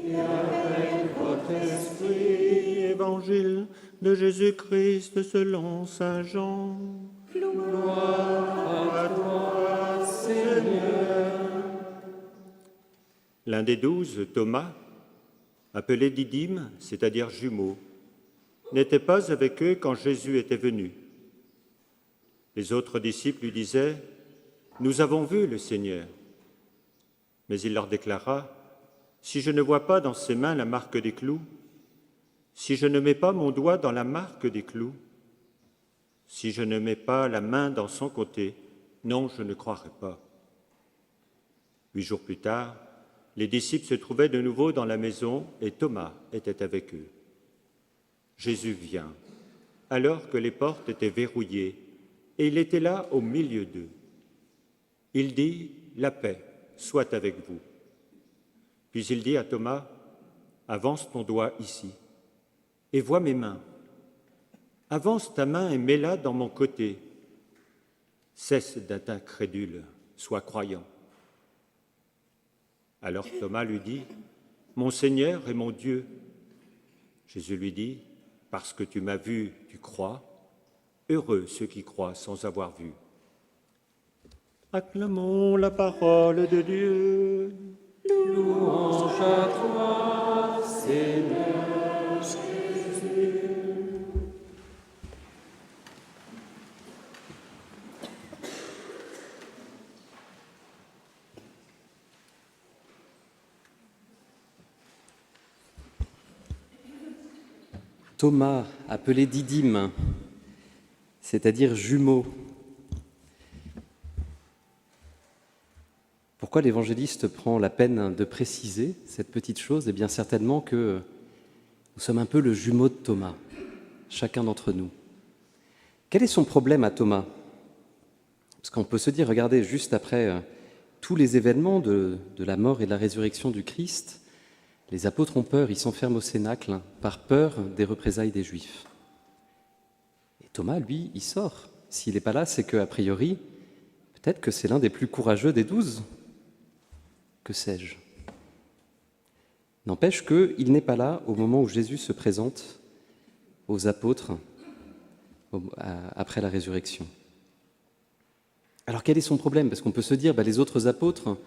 et avec votre esprit. Évangile de Jésus-Christ selon saint Jean. Gloire à toi, Seigneur. L'un des 12, Thomas, appelé Didyme, c'est-à-dire jumeau, n'était pas avec eux quand Jésus était venu. Les autres disciples lui disaient « Nous avons vu le Seigneur ». Mais il leur déclara « Si je ne vois pas dans ses mains la marque des clous, si je ne mets pas mon doigt dans la marque des clous, si je ne mets pas la main dans son côté, non, je ne croirai pas. » 8 jours plus tard, les disciples se trouvaient de nouveau dans la maison et Thomas était avec eux. Jésus vient, alors que les portes étaient verrouillées, et il était là au milieu d'eux. Il dit « La paix soit avec vous ». Puis il dit à Thomas « Avance ton doigt ici, et vois mes mains. Avance ta main et mets-la dans mon côté. Cesse d'être incrédule, sois croyant. » Alors Thomas lui dit « Mon Seigneur et mon Dieu ». Jésus lui dit « Parce que tu m'as vu, tu crois. Heureux ceux qui croient sans avoir vu. » Acclamons la parole de Dieu. Louange à toi, Seigneur Jésus. Thomas, appelé Didyme, c'est-à-dire jumeau. Pourquoi l'évangéliste prend la peine de préciser cette petite chose ? Eh bien certainement que nous sommes un peu le jumeau de Thomas, chacun d'entre nous. Quel est son problème à Thomas ? Parce qu'on peut se dire, regardez, juste après tous les événements de la mort et de la résurrection du Christ, les apôtres ont peur, ils s'enferment au cénacle par peur des représailles des Juifs. Et Thomas, lui, il sort. S'il n'est pas là, c'est qu'a priori, peut-être que c'est l'un des plus courageux des 12. Que sais-je ? N'empêche qu'il n'est pas là au moment où Jésus se présente aux apôtres après la résurrection. Alors quel est son problème ? Parce qu'on peut se dire, les autres apôtres,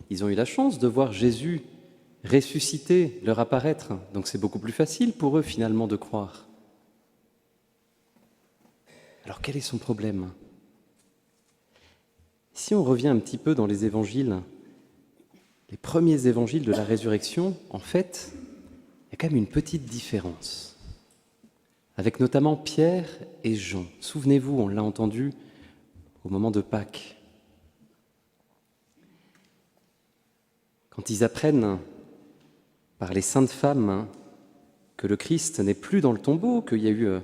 ils ont eu la chance de voir Jésus ressuscité, leur apparaître. Donc c'est beaucoup plus facile pour eux finalement de croire. Alors quel est son problème ? Si on revient un petit peu dans les évangiles, les premiers évangiles de la résurrection, en fait, il y a quand même une petite différence. Avec notamment Pierre et Jean. Souvenez-vous, on l'a entendu au moment de Pâques. Quand ils apprennent par les saintes femmes que le Christ n'est plus dans le tombeau, qu'il y a eu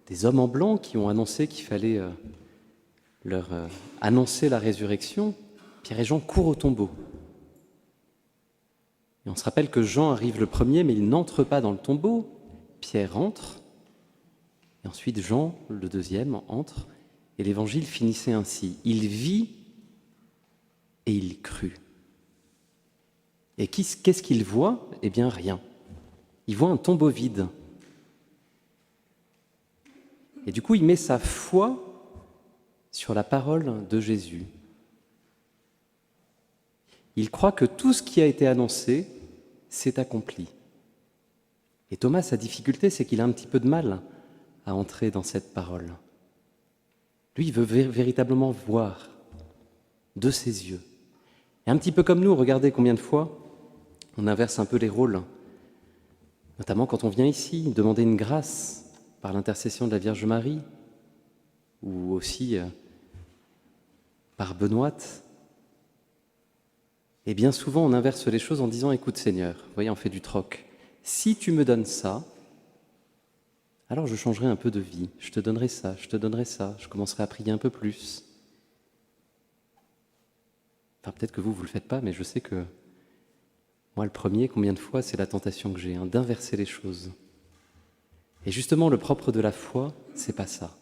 des hommes en blanc qui ont annoncé qu'il fallait leur annoncer la résurrection, Pierre et Jean courent au tombeau. Et on se rappelle que Jean arrive le premier, mais il n'entre pas dans le tombeau. Pierre entre, et ensuite Jean, le deuxième, entre, et l'évangile finissait ainsi. Il vit et il crut. Et qu'est-ce qu'il voit ? Eh bien, rien. Il voit un tombeau vide. Et du coup, il met sa foi sur la parole de Jésus. Il croit que tout ce qui a été annoncé s'est accompli. Et Thomas, sa difficulté, c'est qu'il a un petit peu de mal à entrer dans cette parole. Lui, il veut véritablement voir de ses yeux. Et un petit peu comme nous, regardez combien de fois on inverse un peu les rôles, notamment quand on vient ici demander une grâce par l'intercession de la Vierge Marie, ou aussi par Benoît. Et bien souvent, on inverse les choses en disant « Écoute Seigneur, vous voyez, on fait du troc. Si tu me donnes ça, alors je changerai un peu de vie. Je te donnerai ça, je te donnerai ça. Je commencerai à prier un peu plus. » Enfin, peut-être que vous ne le faites pas, mais je sais que moi, le premier, combien de fois, c'est la tentation que j'ai, d'inverser les choses. Et justement, le propre de la foi, c'est pas ça.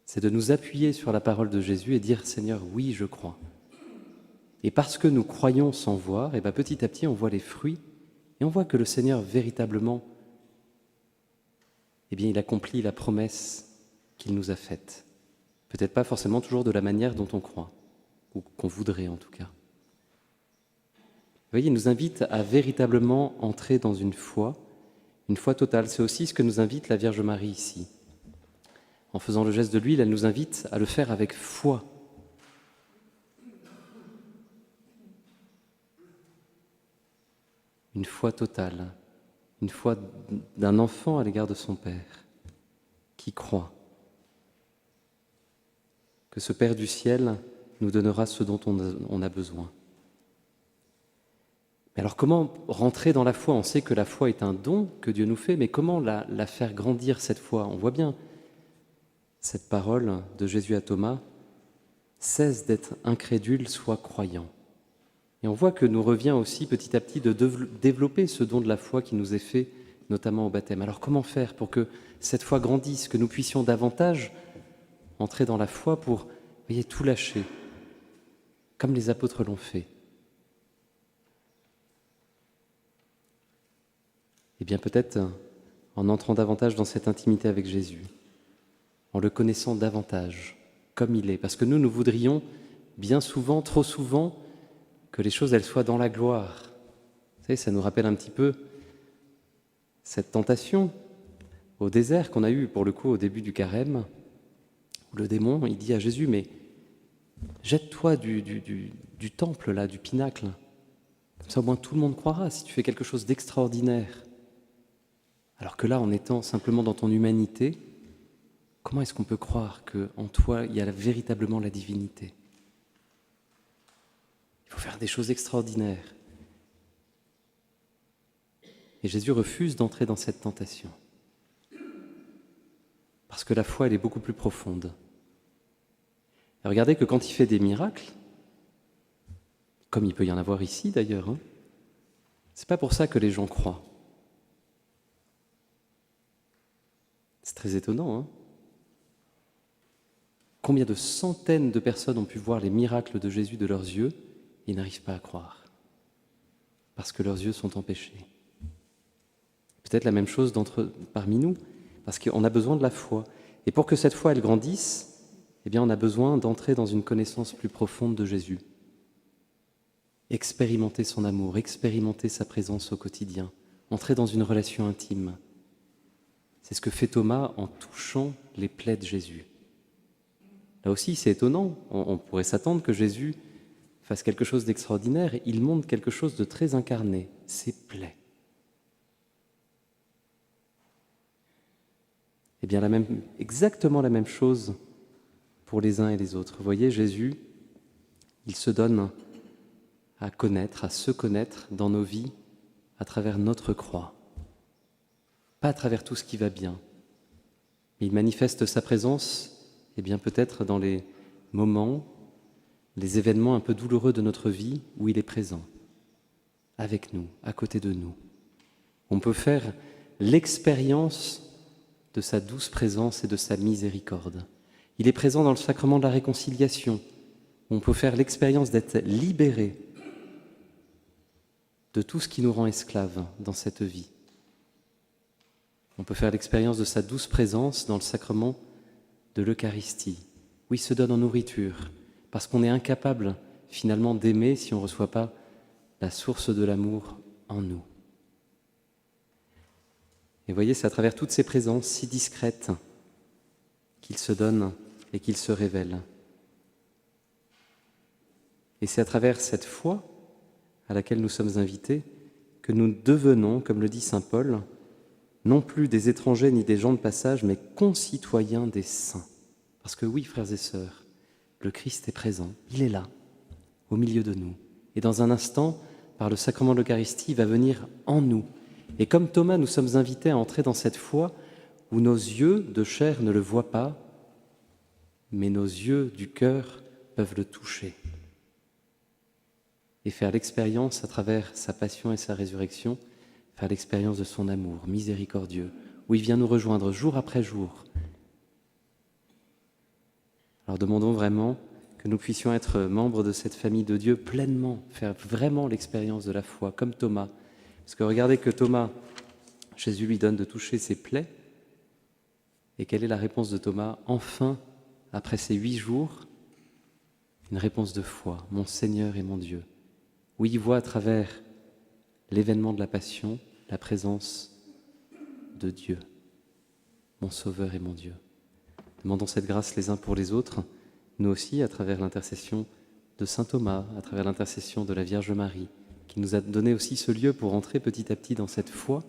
C'est de nous appuyer sur la parole de Jésus et dire « Seigneur, oui, je crois ». Et parce que nous croyons sans voir, et petit à petit, on voit les fruits Et on voit que le Seigneur, véritablement, eh bien, il accomplit la promesse qu'il nous a faite. Peut-être pas forcément toujours de la manière dont on croit, ou qu'on voudrait en tout cas. Vous voyez, il nous invite à véritablement entrer dans une foi totale. C'est aussi ce que nous invite la Vierge Marie ici. En faisant le geste de l'huile, elle nous invite à le faire avec foi. Une foi totale, une foi d'un enfant à l'égard de son Père, qui croit que ce Père du ciel nous donnera ce dont on a besoin. Mais alors comment rentrer dans la foi? On sait que la foi est un don que Dieu nous fait, mais comment la faire grandir cette foi? On voit bien cette parole de Jésus à Thomas, « Cesse d'être incrédule, sois croyant ». Et on voit que nous revient aussi petit à petit de développer ce don de la foi qui nous est fait, notamment au baptême. Alors comment faire pour que cette foi grandisse, que nous puissions davantage entrer dans la foi pour, voyez, tout lâcher, comme les apôtres l'ont fait? Eh bien peut-être en entrant davantage dans cette intimité avec Jésus, en le connaissant davantage, comme il est. Parce que nous voudrions bien souvent, trop souvent, que les choses, elles soient dans la gloire. Vous savez, ça nous rappelle un petit peu cette tentation au désert qu'on a eue, pour le coup, au début du carême, où le démon, il dit à Jésus, mais jette-toi du temple, là, du pinacle. Comme ça, au moins, tout le monde croira si tu fais quelque chose d'extraordinaire. Alors que là, en étant simplement dans ton humanité, comment est-ce qu'on peut croire qu'en toi, il y a véritablement la divinité? Il faut faire des choses extraordinaires. Et Jésus refuse d'entrer dans cette tentation. Parce que la foi, elle est beaucoup plus profonde. Et regardez que quand il fait des miracles, comme il peut y en avoir ici d'ailleurs, c'est pas pour ça que les gens croient. C'est très étonnant, Combien de centaines de personnes ont pu voir les miracles de Jésus de leurs yeux et n'arrivent pas à croire, parce que leurs yeux sont empêchés. Peut-être la même chose parmi nous, parce qu'on a besoin de la foi. Et pour que cette foi, elle grandisse, eh bien, on a besoin d'entrer dans une connaissance plus profonde de Jésus. Expérimenter son amour, expérimenter sa présence au quotidien, entrer dans une relation intime. C'est ce que fait Thomas en touchant les plaies de Jésus. Là aussi, c'est étonnant. On pourrait s'attendre que Jésus fasse quelque chose d'extraordinaire. Il montre quelque chose de très incarné, ses plaies. Eh bien, exactement la même chose pour les uns et les autres. Vous voyez, Jésus, il se donne à connaître, à se connaître dans nos vies à travers notre croix. Pas à travers tout ce qui va bien. Mais il manifeste sa présence, eh bien peut-être dans les moments, les événements un peu douloureux de notre vie où il est présent, avec nous, à côté de nous. On peut faire l'expérience de sa douce présence et de sa miséricorde. Il est présent dans le sacrement de la réconciliation. On peut faire l'expérience d'être libéré de tout ce qui nous rend esclaves dans cette vie. On peut faire l'expérience de sa douce présence dans le sacrement de l'Eucharistie, où il se donne en nourriture, parce qu'on est incapable finalement d'aimer si on ne reçoit pas la source de l'amour en nous. Et voyez, c'est à travers toutes ces présences si discrètes qu'il se donne et qu'il se révèle. Et c'est à travers cette foi à laquelle nous sommes invités que nous devenons, comme le dit saint Paul, non plus des étrangers ni des gens de passage, mais concitoyens des saints. Parce que oui, frères et sœurs, le Christ est présent, il est là, au milieu de nous. Et dans un instant, par le sacrement de l'Eucharistie, il va venir en nous. Et comme Thomas, nous sommes invités à entrer dans cette foi où nos yeux de chair ne le voient pas, mais nos yeux du cœur peuvent le toucher. Et faire l'expérience à travers sa passion et sa résurrection, faire l'expérience de son amour miséricordieux, où il vient nous rejoindre jour après jour. Alors demandons vraiment que nous puissions être membres de cette famille de Dieu pleinement, faire vraiment l'expérience de la foi, comme Thomas, Parce que regardez que Thomas, Jésus lui donne de toucher ses plaies. Et quelle est la réponse de Thomas? Enfin, après ces 8 jours, une réponse de foi, mon Seigneur et mon Dieu. Oui, il voit à travers l'événement de la Passion la présence de Dieu, mon Sauveur et mon Dieu. Demandons cette grâce les uns pour les autres, nous aussi, à travers l'intercession de saint Thomas, à travers l'intercession de la Vierge Marie, qui nous a donné aussi ce lieu pour entrer petit à petit dans cette foi.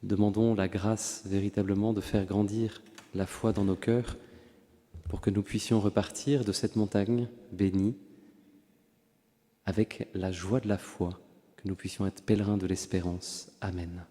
Demandons la grâce véritablement de faire grandir la foi dans nos cœurs pour que nous puissions repartir de cette montagne bénie avec la joie de la foi, que nous puissions être pèlerins de l'espérance. Amen.